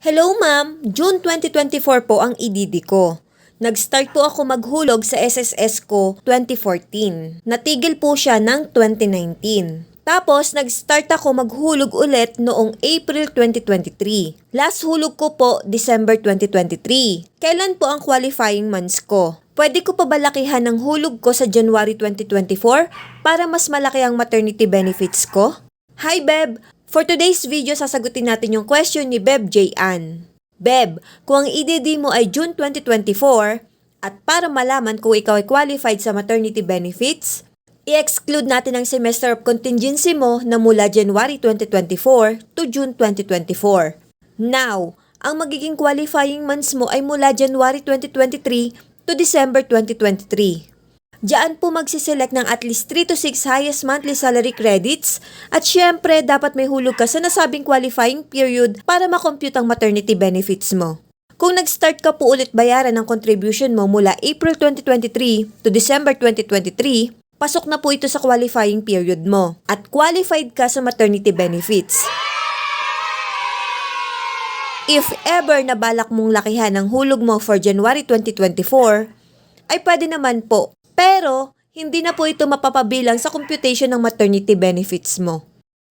Hello ma'am, June 2024 po ang EDD ko. Nag-start po ako maghulog sa SSS ko 2014. Natigil po siya ng 2019. Tapos, nag-start ako maghulog ulit noong April 2023. Last hulog ko po, December 2023. Kailan po ang qualifying months ko? Pwede ko pa balakihan ng hulog ko sa January 2024 para mas malaki ang maternity benefits ko? Hi Beb! For today's video, sasagutin natin yung question ni Beb J. Ann. Beb, kung ang EDD mo ay June 2024 at para malaman kung ikaw ay qualified sa maternity benefits, i-exclude natin ang semester of contingency mo na mula January 2024 to June 2024. Now, ang magiging qualifying months mo ay mula January 2023 to December 2023. Diyan po magsiselect ng at least 3 to 6 highest monthly salary credits at syempre dapat may hulog ka sa nasabing qualifying period para makompute ang maternity benefits mo. Kung nag-start ka po ulit bayaran ng contribution mo mula April 2023 to December 2023, pasok na po ito sa qualifying period mo at qualified ka sa maternity benefits. If ever na balak mong lakihan ang hulog mo for January 2024, ay pwede naman po. Pero, hindi na po ito mapapabilang sa computation ng maternity benefits mo.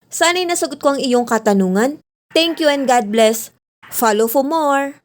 Sana'y nasagot ko ang iyong katanungan. Thank you and God bless. Follow for more!